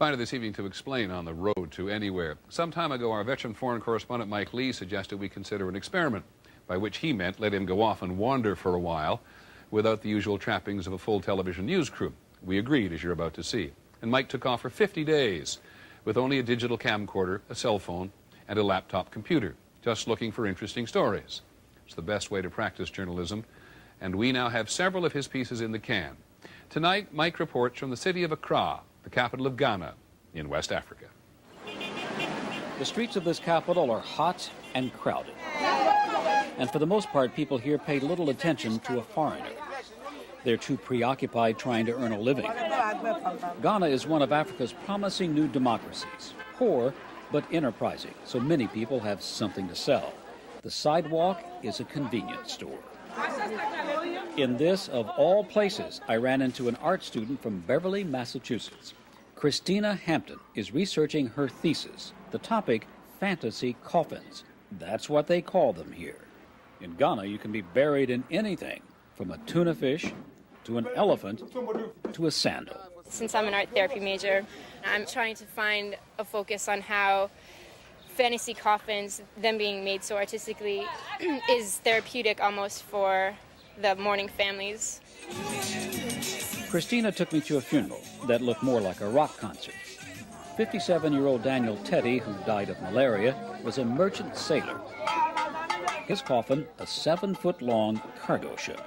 Finder this evening to explain on the road to anywhere. Some time ago, our veteran foreign correspondent Mike Lee suggested we consider an experiment, by which he meant let him go off and wander for a while without the usual trappings of a full television news crew. We agreed, as you're about to see. And Mike took off for 50 days with only a digital camcorder, a cell phone, and a laptop computer, just looking for interesting stories. It's the best way to practice journalism, and we now have several of his pieces in the can. Tonight, Mike reports from the city of Accra, the capital of Ghana, in West Africa. The streets of this capital are hot and crowded. And for the most part, people here pay little attention to a foreigner. They're too preoccupied trying to earn a living. Ghana is one of Africa's promising new democracies. Poor, but enterprising, so many people have something to sell. The sidewalk is a convenience store. In this, of all places, I ran into an art student from Beverly, Massachusetts. Christina Hampton is researching her thesis. The topic, fantasy coffins. That's what they call them here. In Ghana, you can be buried in anything, from a tuna fish to an elephant to a sandal. Since I'm an art therapy major, I'm trying to find a focus on how fantasy coffins, them being made so artistically, is therapeutic almost for the mourning families. Christina took me to a funeral that looked more like a rock concert. 57-year-old Daniel Teddy, who died of malaria, was a merchant sailor. His coffin, a 7-foot-long cargo ship.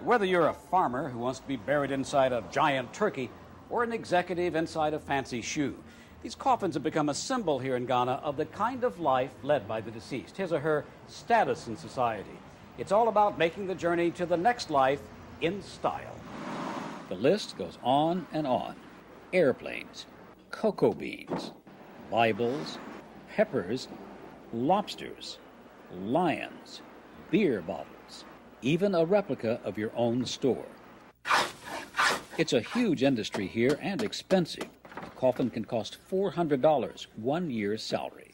Whether you're a farmer who wants to be buried inside a giant turkey or an executive inside a fancy shoe, these coffins have become a symbol here in Ghana of the kind of life led by the deceased, his or her status in society. It's all about making the journey to the next life in style. The list goes on and on. Airplanes, cocoa beans, Bibles, peppers, lobsters, lions, beer bottles, even a replica of your own store. It's a huge industry here and expensive. A coffin can cost $400, 1 year's salary.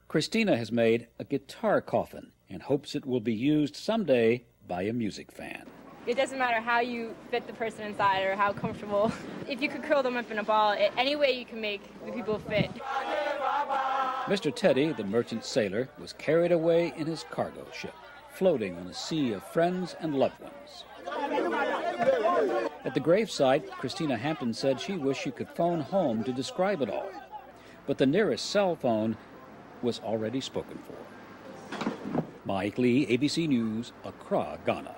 Christina has made a guitar coffin and hopes it will be used someday by a music fan. It doesn't matter how you fit the person inside or how comfortable. If you could curl them up in a ball, any way you can make the people fit. Mr. Teddy, the merchant sailor, was carried away in his cargo ship, floating on a sea of friends and loved ones. At the gravesite, Christina Hampton said she wished she could phone home to describe it all. But the nearest cell phone was already spoken for. Mike Lee, ABC News, Accra, Ghana.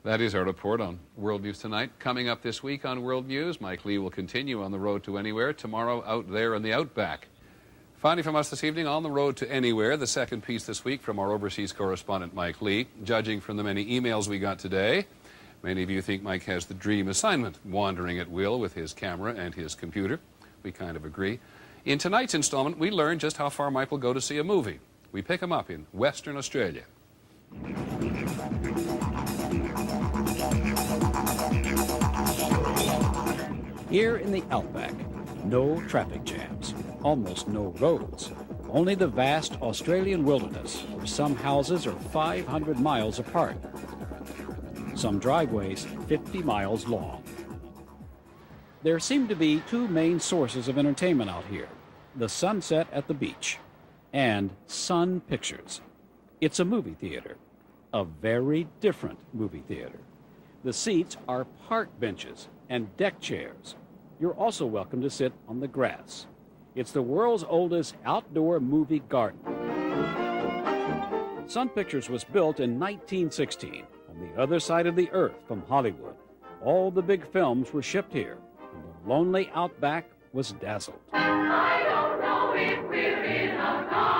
That is our report on World News Tonight. Coming up this week on World News, Mike Lee will continue on the road to anywhere. Tomorrow, out there in the outback. Finally from us this evening, On the Road to Anywhere, the second piece this week from our overseas correspondent, Mike Lee. Judging from the many emails we got today, many of you think Mike has the dream assignment, wandering at will with his camera and his computer. We kind of agree. In tonight's installment, we learn just how far Mike will go to see a movie. We pick him up in Western Australia. Here in the outback, no traffic jams, almost no roads, only the vast Australian wilderness where some houses are 500 miles apart, some driveways 50 miles long. There seem to be two main sources of entertainment out here, the sunset at the beach and Sun Pictures. It's a movie theater, a very different movie theater. The seats are park benches and deck chairs. You're also welcome to sit on the grass. It's the world's oldest outdoor movie garden. Sun Pictures was built in 1916 on the other side of the earth from Hollywood. All the big films were shipped here, and the lonely outback was dazzled. I don't know if we're in a garden.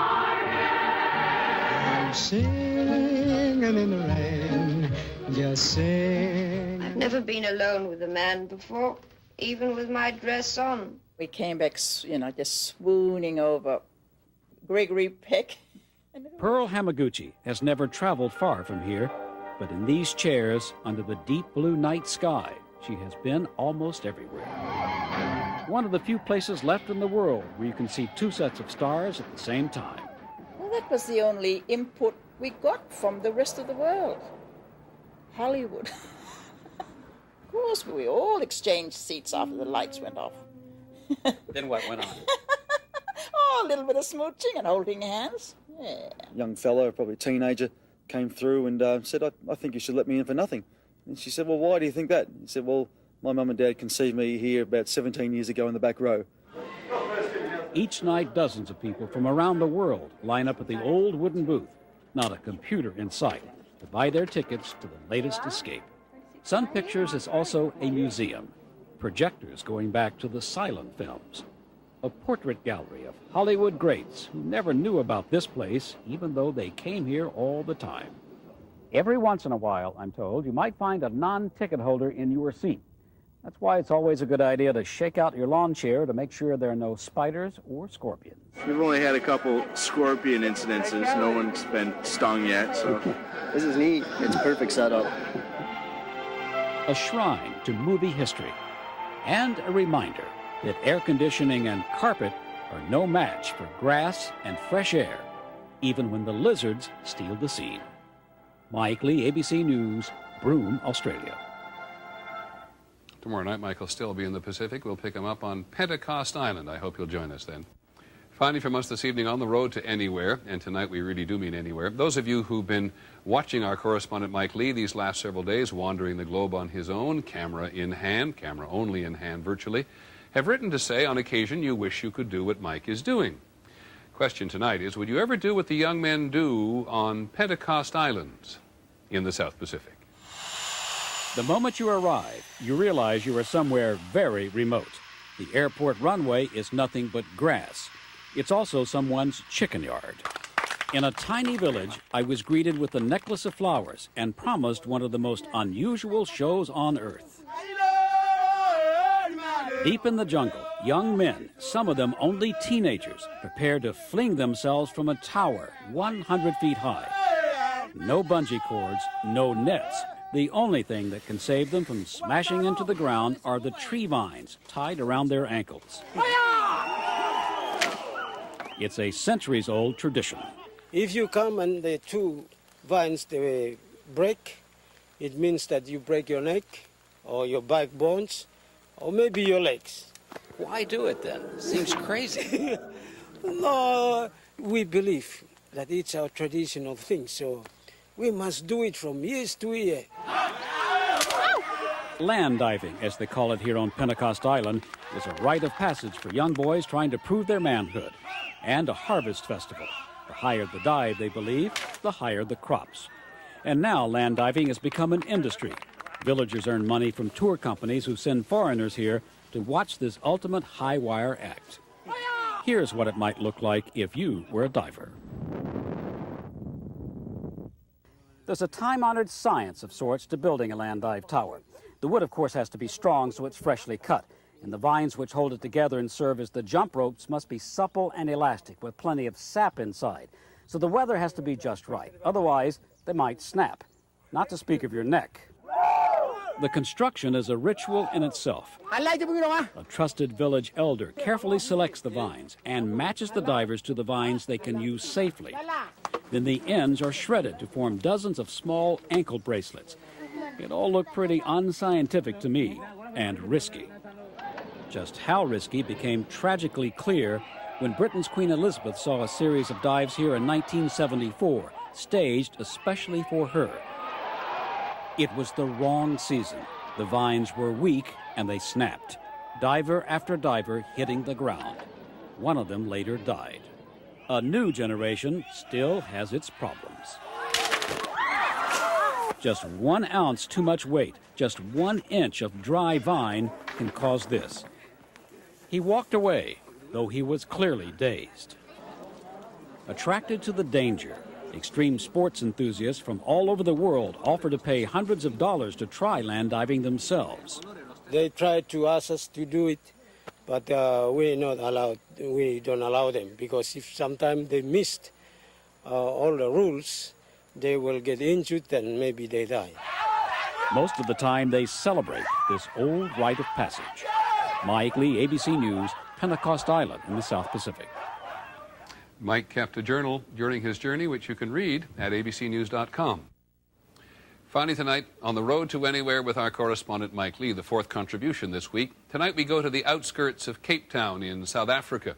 I'm singing in the rain, just sing. I've never been alone with a man before, even with my dress on. We came back, just swooning over Gregory Peck. Pearl Hamaguchi has never traveled far from here, but in these chairs under the deep blue night sky, she has been almost everywhere. One of the few places left in the world where you can see two sets of stars at the same time. Well, that was the only input we got from the rest of the world. Hollywood. Of course, we all exchanged seats after the lights went off. Then what went on? Oh, a little bit of smooching and holding hands. Yeah. Young fella, probably a teenager, came through and said, I think you should let me in for nothing. And she said, well, why do you think that? He said, well, my mum and dad conceived me here about 17 years ago in the back row. Each night, dozens of people from around the world line up at the old wooden booth, not a computer in sight, to buy their tickets to the latest escape. Sun Pictures is also a museum. Projectors going back to the silent films. A portrait gallery of Hollywood greats who never knew about this place, even though they came here all the time. Every once in a while, I'm told, you might find a non-ticket holder in your seat. That's why it's always a good idea to shake out your lawn chair to make sure there are no spiders or scorpions. We've only had a couple scorpion incidences. No one's been stung yet, so. This is neat. It's a perfect setup. A shrine to movie history, and a reminder that air conditioning and carpet are no match for grass and fresh air, even when the lizards steal the scene. Mike Lee, ABC News, Broome, Australia. Tomorrow night, Mike will still be in the Pacific. We'll pick him up on Pentecost Island. I hope you'll join us then. Finally, from us this evening, on the road to anywhere, and tonight we really do mean anywhere. Those of you who've been watching our correspondent Mike Lee these last several days, wandering the globe on his own, camera in hand, camera only in hand virtually, have written to say on occasion you wish you could do what Mike is doing. Question tonight is, would you ever do what the young men do on Pentecost Island in the South Pacific? The moment you arrive, you realize you are somewhere very remote. The airport runway is nothing but grass. It's also someone's chicken yard. In a tiny village, I was greeted with a necklace of flowers and promised one of the most unusual shows on earth. Deep in the jungle, young men, some of them only teenagers, prepare to fling themselves from a tower 100 feet high. No bungee cords, no nets. The only thing that can save them from smashing into the ground are the tree vines tied around their ankles. It's a centuries-old tradition. If you come and the two vines they break, it means that you break your neck or your backbones or maybe your legs. Why do it then? Seems crazy. No, we believe that it's our traditional thing, so we must do it from year to year. Land diving, as they call it here on Pentecost Island, is a rite of passage for young boys trying to prove their manhood, and a harvest festival. The higher the dive, they believe, the higher the crops. And now land diving has become an industry. Villagers earn money from tour companies who send foreigners here to watch this ultimate high wire act. Here's what it might look like if you were a diver. There's a time-honored science of sorts to building a land dive tower. The wood, of course, has to be strong, so it's freshly cut. And the vines which hold it together and serve as the jump ropes must be supple and elastic with plenty of sap inside. So the weather has to be just right. Otherwise, they might snap. Not to speak of your neck. The construction is a ritual in itself. A trusted village elder carefully selects the vines and matches the divers to the vines they can use safely. Then the ends are shredded to form dozens of small ankle bracelets. It all looked pretty unscientific to me, and risky. Just how risky became tragically clear when Britain's Queen Elizabeth saw a series of dives here in 1974, staged especially for her. It was the wrong season. The vines were weak and they snapped. Diver after diver hitting the ground. One of them later died. A new generation still has its problems. Just 1 ounce too much weight, just 1 inch of dry vine can cause this. He walked away, though he was clearly dazed. Attracted to the danger, extreme sports enthusiasts from all over the world offer to pay hundreds of dollars to try land diving themselves. They try to ask us to do it, but we're not allowed. We don't allow them because if sometimes they missed all the rules, they will get injured and maybe they die. Most of the time they celebrate this old rite of passage. Mike Lee, ABC News, Pentecost Island in the South Pacific. Mike kept a journal during his journey, which you can read at abcnews.com. Finally tonight, on the road to anywhere with our correspondent Mike Lee, the fourth contribution this week. Tonight we go to the outskirts of Cape Town in South Africa.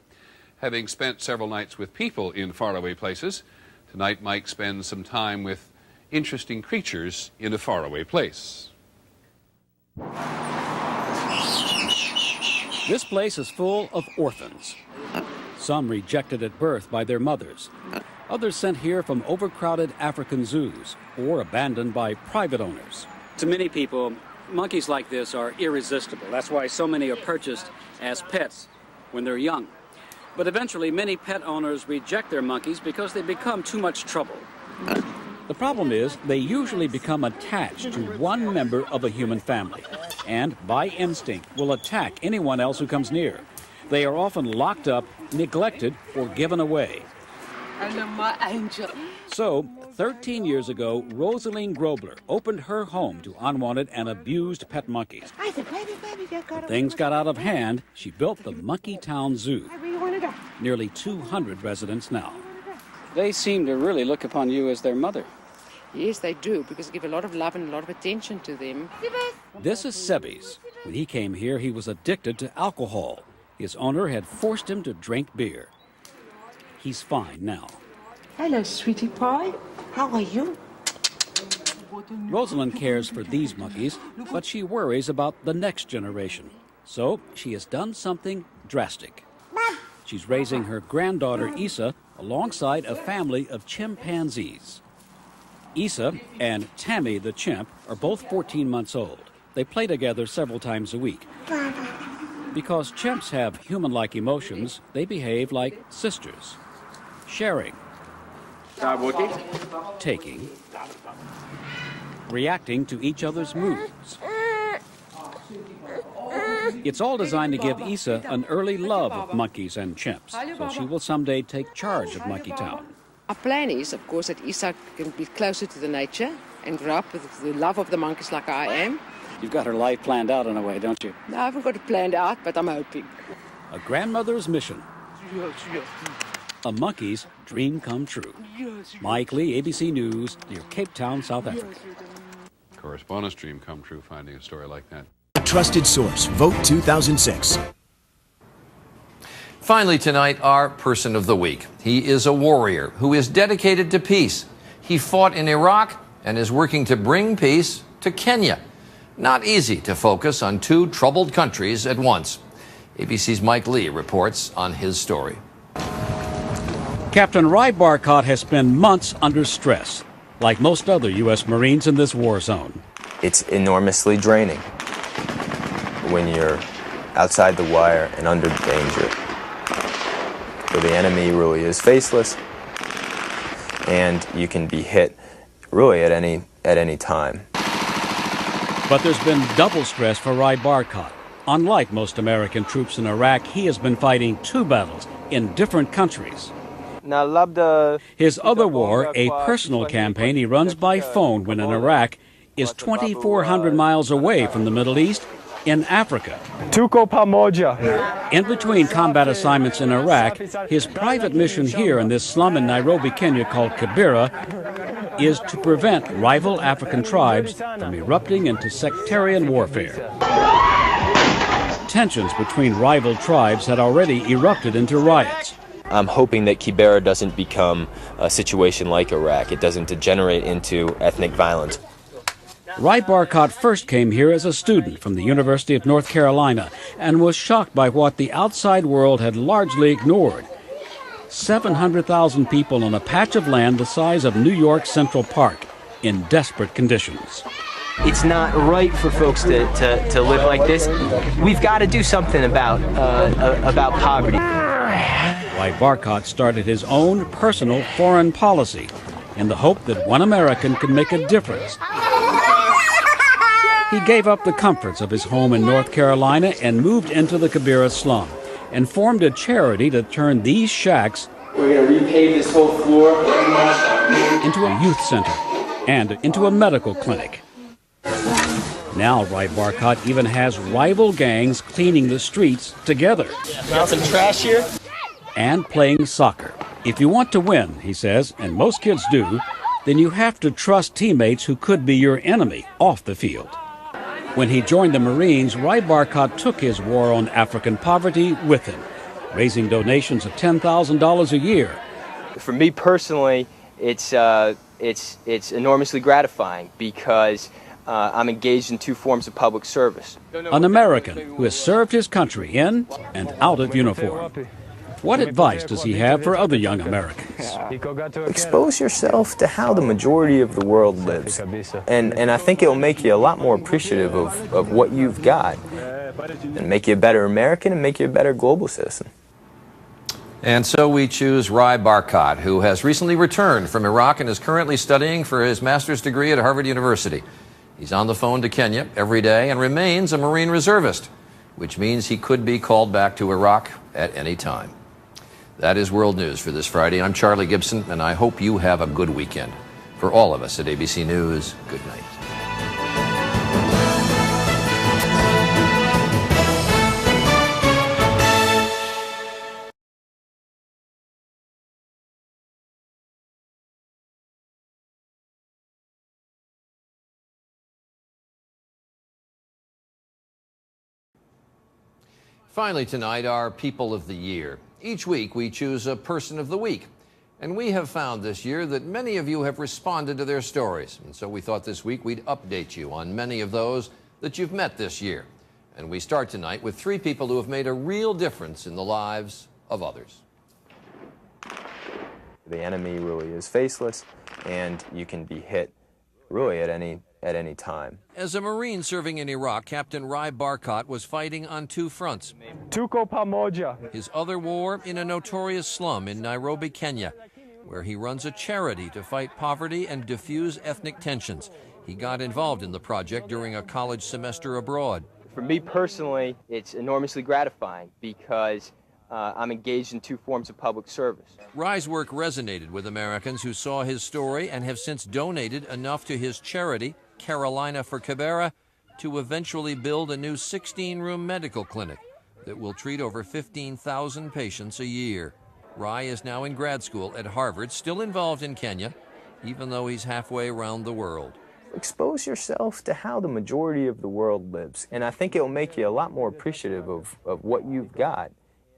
Having spent several nights with people in faraway places, tonight Mike spends some time with interesting creatures in a faraway place. This place is full of orphans. Some rejected at birth by their mothers. Others sent here from overcrowded African zoos or abandoned by private owners. To many people, monkeys like this are irresistible. That's why so many are purchased as pets when they're young. But eventually, many pet owners reject their monkeys because they become too much trouble. The problem is they usually become attached to one member of a human family and, by instinct, will attack anyone else who comes near. They are often locked up, neglected, or given away. Hello, my angel. So, 13 years ago, Rosaline Grobler opened her home to unwanted and abused pet monkeys. When things got out of hand, she built the Monkey Town Zoo. Nearly 200 residents now. They seem to really look upon you as their mother. Yes, they do, because they give a lot of love and a lot of attention to them. This is Sebes. When he came here, he was addicted to alcohol. His owner had forced him to drink beer. He's fine now. Hello, sweetie pie. How are you? Rosalind cares for these monkeys, but she worries about the next generation. So she has done something drastic. She's raising her granddaughter, Isa, alongside a family of chimpanzees. Isa and Tammy the chimp are both 14 months old. They play together several times a week. Because chimps have human-like emotions, they behave like sisters. Sharing, taking, reacting to each other's moods. It's all designed to give Isa an early love of monkeys and chimps, so she will someday take charge of Monkey Town. Our plan is, of course, that Isa can be closer to the nature and grow up with the love of the monkeys like I am. You've got her life planned out in a way, don't you? No, I haven't got it planned out, but I'm hoping. A grandmother's mission. A monkey's dream come true. Mike Lee, ABC News, near Cape Town, South Africa. Correspondent's dream come true, finding a story like that. Trusted source, Vote 2006. Finally tonight, our person of the week. He is a warrior who is dedicated to peace. He fought in Iraq and is working to bring peace to Kenya. Not easy to focus on two troubled countries at once. ABC's Mike Lee reports on his story. Captain Ry Barcott has spent months under stress, like most other U.S. Marines in this war zone. It's enormously draining when you're outside the wire and under danger, where the enemy really is faceless, and you can be hit really at any time. But there's been double stress for Ry Barcott. Unlike most American troops in Iraq, he has been fighting two battles in different countries. His other war, a personal campaign he runs by phone when in Iraq, is 2,400 miles away from the Middle East in Africa. In between combat assignments in Iraq, his private mission here in this slum in Nairobi, Kenya called Kibera is to prevent rival African tribes from erupting into sectarian warfare. Tensions between rival tribes had already erupted into riots. I'm hoping that Kibera doesn't become a situation like Iraq. It doesn't degenerate into ethnic violence. Ry Barcott first came here as a student from the University of North Carolina and was shocked by what the outside world had largely ignored. 700,000 people on a patch of land the size of New York Central Park in desperate conditions. It's not right for folks to live like this. We've got to do something about poverty. Ry Barcott started his own personal foreign policy in the hope that one American could make a difference. He gave up the comforts of his home in North Carolina and moved into the Kibera slum and formed a charity to turn these shacks We're going to repave this whole floor into a youth center and into a medical clinic. Now Ry Barcott even has rival gangs cleaning the streets together. Got some trash here? And playing soccer. If you want to win, he says, and most kids do, then you have to trust teammates who could be your enemy off the field. When he joined the Marines, Ry Barkott took his war on African poverty with him, raising donations of $10,000 a year. For me personally, it's enormously gratifying because I'm engaged in two forms of public service. An American who has served his country in and out of uniform. What advice does he have for other young Americans? Expose yourself to how the majority of the world lives. And I think it'll make you a lot more appreciative of what you've got. And make you a better American and make you a better global citizen. And so we choose Ry Barkott, who has recently returned from Iraq and is currently studying for his master's degree at Harvard University. He's on the phone to Kenya every day and remains a Marine reservist, which means he could be called back to Iraq at any time. That is World News for this Friday. I'm Charlie Gibson, and I hope you have a good weekend. For all of us at ABC News, good night. Finally tonight, our People of the Year. Each week, we choose a Person of the Week. And we have found this year that many of you have responded to their stories. And so we thought this week we'd update you on many of those that you've met this year. And we start tonight with 3 people who have made a real difference in the lives of others. The enemy really is faceless, and you can be hit really at any time. As a Marine serving in Iraq, Captain Ry Barkott was fighting on 2 fronts. Tuko pamoja. His other war in a notorious slum in Nairobi, Kenya, where he runs a charity to fight poverty and diffuse ethnic tensions. He got involved in the project during a college semester abroad. For me personally, it's enormously gratifying because I'm engaged in two forms of public service. Ry's work resonated with Americans who saw his story and have since donated enough to his charity, Carolina for Kibera, to eventually build a new 16-room medical clinic that will treat over 15,000 patients a year. Ry is now in grad school at Harvard, still involved in Kenya, even though he's halfway around the world. Expose yourself to how the majority of the world lives, and I think it'll make you a lot more appreciative of what you've got,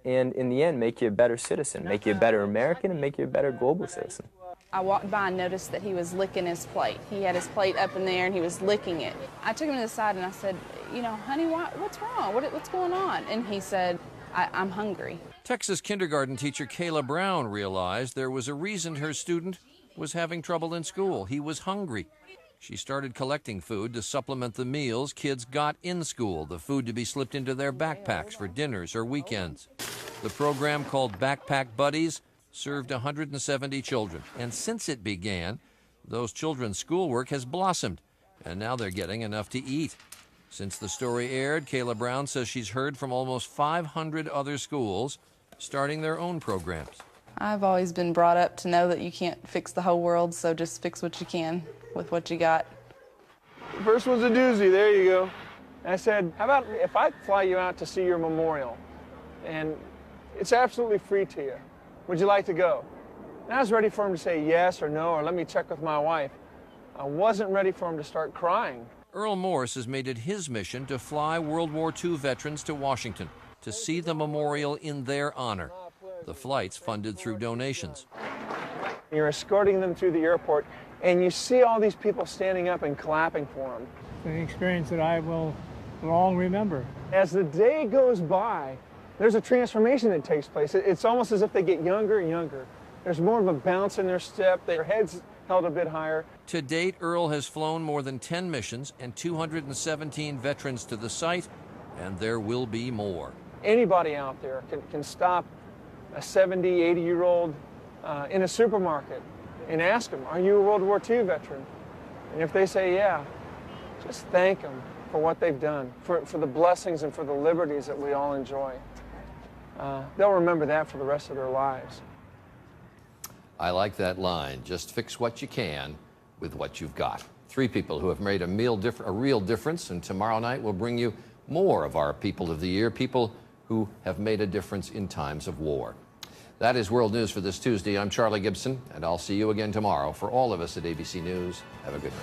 and in the end make you a better citizen, make you a better American, and make you a better global citizen. I walked by and noticed that he was licking his plate. He had his plate up in there and he was licking it. I took him to the side and I said, you know, honey, what's wrong? What's going on? And he said, I'm hungry. Texas kindergarten teacher Kayla Brown realized there was a reason her student was having trouble in school. He was hungry. She started collecting food to supplement the meals kids got in school, the food to be slipped into their backpacks for dinners or weekends. The program, called Backpack Buddies, served 170 children. And since it began, those children's schoolwork has blossomed, and now they're getting enough to eat. Since the story aired, Kayla Brown says she's heard from almost 500 other schools starting their own programs. I've always been brought up to know that you can't fix the whole world, so just fix what you can with what you got. The first one's a doozy, there you go. And I said, how about if I fly you out to see your memorial? And it's absolutely free to you. Would you like to go? And I was ready for him to say yes or no, or let me check with my wife. I wasn't ready for him to start crying. Earl Morris has made it his mission to fly World War II veterans to Washington to see the memorial in their honor. The flight's funded through donations. You're escorting them through the airport, and you see all these people standing up and clapping for them. It's an experience that I will long remember. As the day goes by, there's a transformation that takes place. It's almost as if they get younger and younger. There's more of a bounce in their step. Their head's held a bit higher. To date, Earl has flown more than 10 missions and 217 veterans to the site, and there will be more. Anybody out there can stop a 70, 80-year-old in a supermarket and ask them, are you a World War II veteran? And if they say yeah, just thank them for what they've done, for the blessings and for the liberties that we all enjoy. They'll remember that for the rest of their lives. I like that line. Just fix what you can with what you've got. 3 people who have made a real difference, and tomorrow night we'll bring you more of our People of the Year, people who have made a difference in times of war. That is World News for this Tuesday. I'm Charlie Gibson, and I'll see you again tomorrow. For all of us at ABC News, have a good night.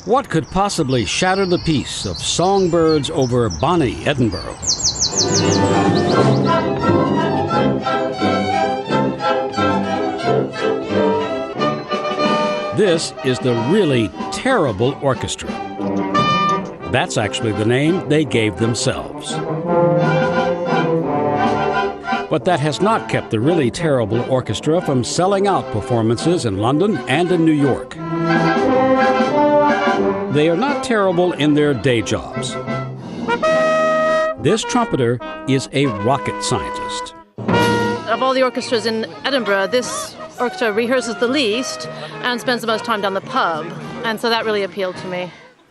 What could possibly shatter the peace of songbirds over Bonnie, Edinburgh? This is the Really Terrible Orchestra. That's actually the name they gave themselves. But that has not kept the Really Terrible Orchestra from selling out performances in London and in New York. They are not terrible in their day jobs. This trumpeter is a rocket scientist. Of all the orchestras in Edinburgh, this orchestra rehearses the least and spends the most time down the pub, and so that really appealed to me.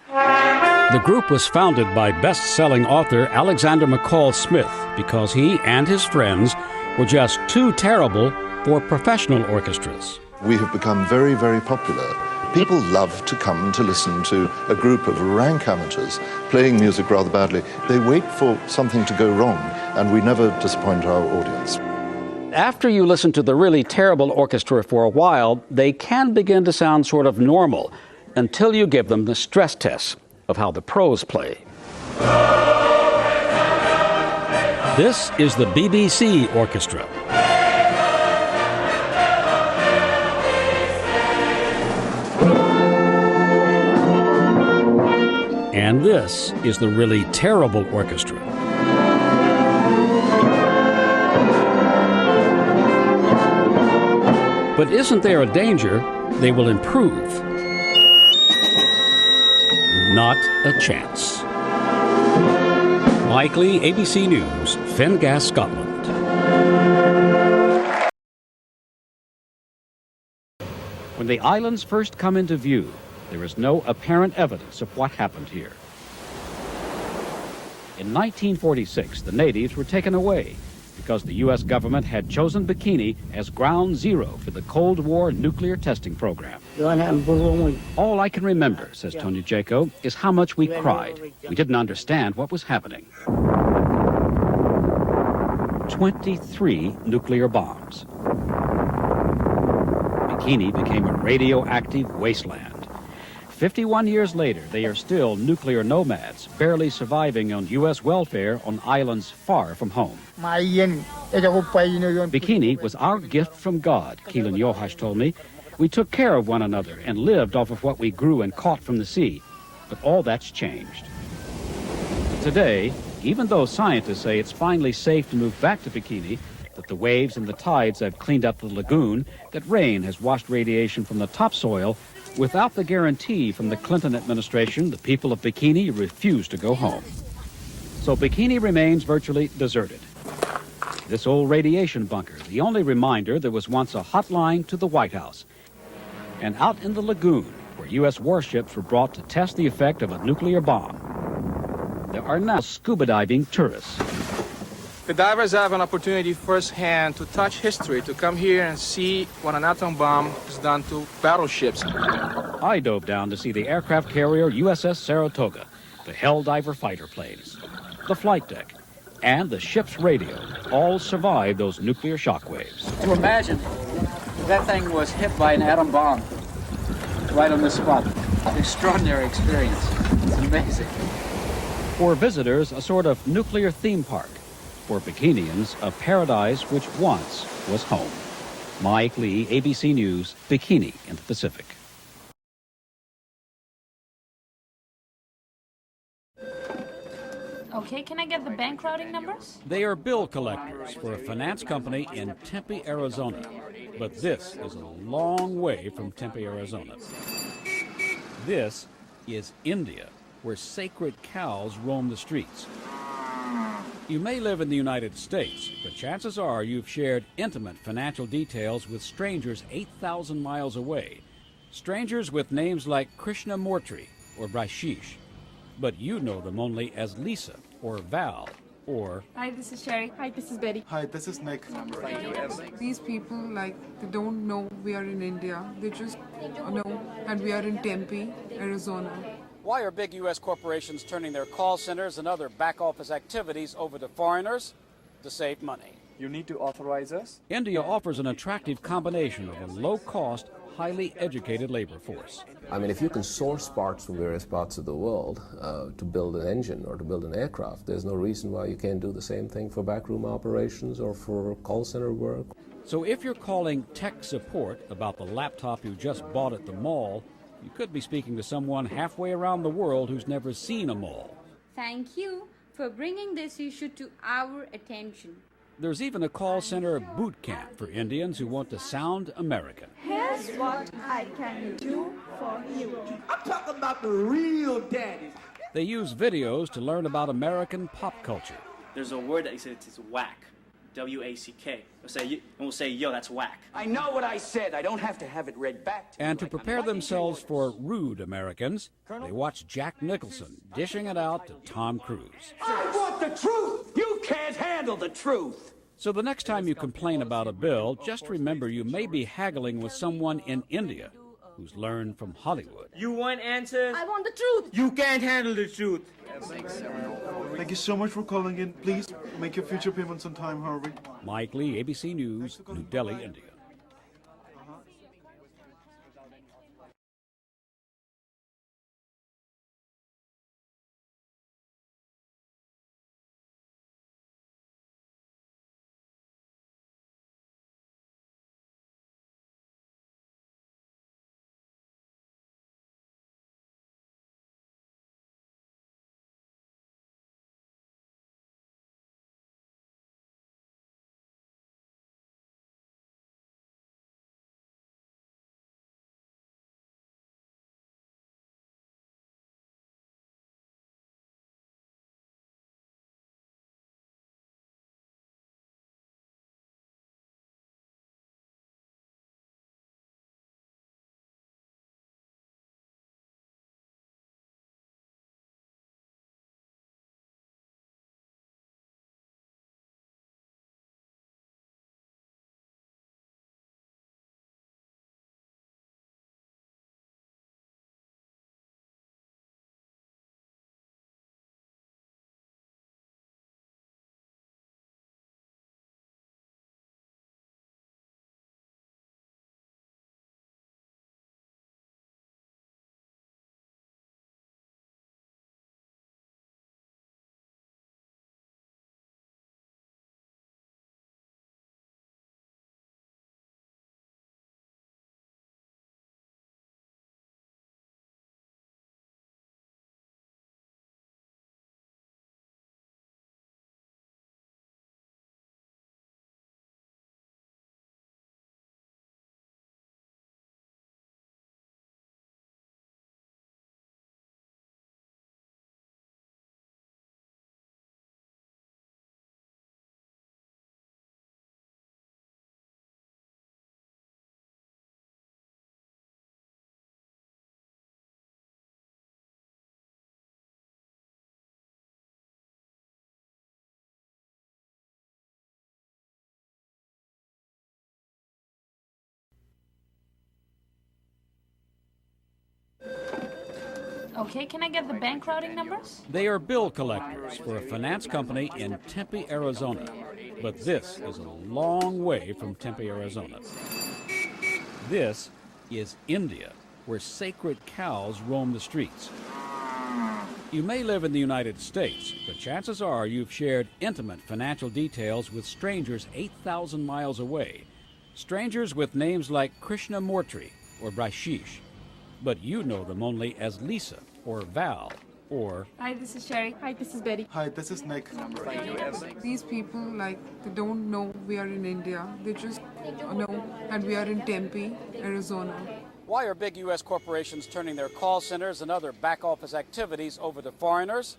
The group was founded by best-selling author Alexander McCall Smith because he and his friends were just too terrible for professional orchestras. We have become very, very popular. People love to come to listen to a group of rank amateurs playing music rather badly. They wait for something to go wrong, and we never disappoint our audience. After you listen to the Really Terrible Orchestra for a while, they can begin to sound sort of normal until you give them the stress test of how the pros play. This is the BBC Orchestra. And this is the Really Terrible Orchestra. But isn't there a danger they will improve? Not a chance. Mike Lee, ABC News, Finglas, Scotland. When the islands first come into view, there is no apparent evidence of what happened here. In 1946, the natives were taken away because the U.S. government had chosen Bikini as ground zero for the Cold War nuclear testing program. All I can remember, says Tony Jaco, is how much we cried. We didn't understand what was happening. 23 nuclear bombs. Bikini became a radioactive wasteland. 51 years later, they are still nuclear nomads, barely surviving on U.S. welfare on islands far from home. Bikini was our gift from God, Keelan Yohash told me. We took care of one another and lived off of what we grew and caught from the sea. But all that's changed. Today, even though scientists say it's finally safe to move back to Bikini, that the waves and the tides have cleaned up the lagoon, that rain has washed radiation from the topsoil, without the guarantee from the Clinton administration, the people of Bikini refuse to go home. So Bikini remains virtually deserted. This old radiation bunker, the only reminder there was once a hotline to the White House. And out in the lagoon, where U.S. warships were brought to test the effect of a nuclear bomb, there are now scuba diving tourists. The divers have an opportunity firsthand to touch history, to come here and see what an atom bomb has done to battleships. I dove down to see the aircraft carrier USS Saratoga, the Helldiver fighter planes, the flight deck, and the ship's radio all survived those nuclear shockwaves. To imagine that thing was hit by an atom bomb right on this spot. An extraordinary experience. It's amazing. For visitors, a sort of nuclear theme park. For Bikinians, a paradise which once was home. Mike Lee, ABC News, Bikini in the Pacific. Okay, can I get the bank routing numbers? They are bill collectors for a finance company in Tempe, Arizona. But this is a long way from Tempe, Arizona. This is India, where sacred cows roam the streets. You may live in the United States, but chances are you've shared intimate financial details with strangers 8,000 miles away. Strangers with names like Krishna Mortri or Brashish. But you know them only as Lisa or Val Or, Hi, this is Sherry. Hi, this is Betty. Hi, this is Nick. These people, like, they don't know we are in India. They just know that we are in Tempe, Arizona. why are big U.S. corporations turning their call centers and other back office activities over to foreigners? To save money. You need to authorize us. India offers an attractive combination of a low-cost, highly educated labor force. I mean, if you can source parts from various parts of the world to build an engine or to build an aircraft, there's no reason why you can't do the same thing for backroom operations or for call center work. So if you're calling tech support about the laptop you just bought at the mall, you could be speaking to someone halfway around the world who's never seen a mall. Thank you for bringing this issue to our attention. There's even a call center boot camp for Indians who want to sound American. Here's what I can do for you. I'm talking about the real daddies. They use videos to learn about American pop culture. There's a word that he said it's whack. W-A-C-K. We'll say, yo, that's whack. I know what I said. I don't have to have it read back to And to prepare themselves for rude Americans, they watch Jack Nicholson dishing it out to Tom Cruise. I want the truth! You can't handle the truth! So the next time you complain about a bill, just remember you may be haggling with someone in India who's learned from Hollywood. You want answers? I want the truth. You can't handle the truth. Thank you so much for calling in. Please make your future payments on time, Harvey. Mike Lee, ABC News, New Delhi, India. Okay, can I get the bank routing numbers? They are bill collectors for a finance company in Tempe, Arizona. But this is a long way from Tempe, Arizona. This is India, where sacred cows roam the streets. You may live in the United States, but chances are you've shared intimate financial details with strangers 8,000 miles away. Strangers with names like Krishna Mortri or Brashish. But you know them only as Lisa or Val or... Hi, this is Sherry. Hi, this is Betty. Hi, this is Nick. These people, like, they don't know we are in India. They just know that we are in Tempe, Arizona. Why are big U.S. corporations turning their call centers and other back office activities over to foreigners?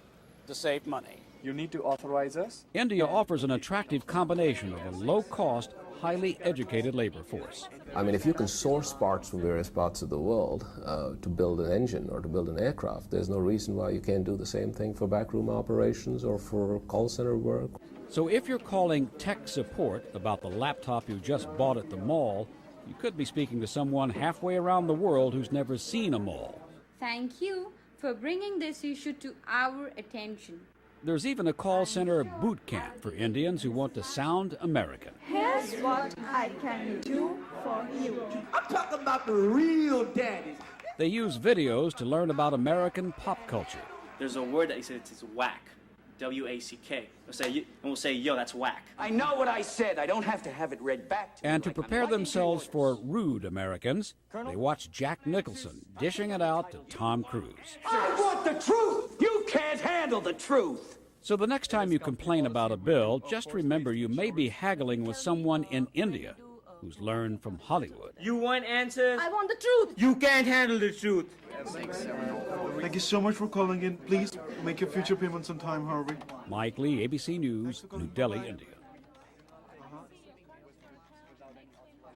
To save money. You need to authorize us. India offers an attractive combination of a low-cost, highly educated labor force. I mean, if you can source parts from various parts of the world to build an engine or to build an aircraft, there's no reason why you can't do the same thing for backroom operations or for call center work. So if you're calling tech support about the laptop you just bought at the mall, you could be speaking to someone halfway around the world who's never seen a mall. Thank you for bringing this issue to our attention. There's even a call center boot camp for Indians who want to sound American. Here's what I can do for you. I'm talking about the real daddies. They use videos to learn about American pop culture. There's a word that he said it's whack. W-A-C-K. We'll say, yo, that's whack. I know what I said. I don't have to have it read back to me. And to prepare themselves for rude Americans, they watch Jack Nicholson dishing it out to Tom Cruise. I want the truth. You can't handle the truth. So the next time you complain about a bill, just remember you may be haggling with someone in India who's learned from Hollywood. You want answers? I want the truth. You can't handle the truth. Thank you so much for calling in. Please make your future payments on time, Harvey. Mike Lee, ABC News, New Delhi, India.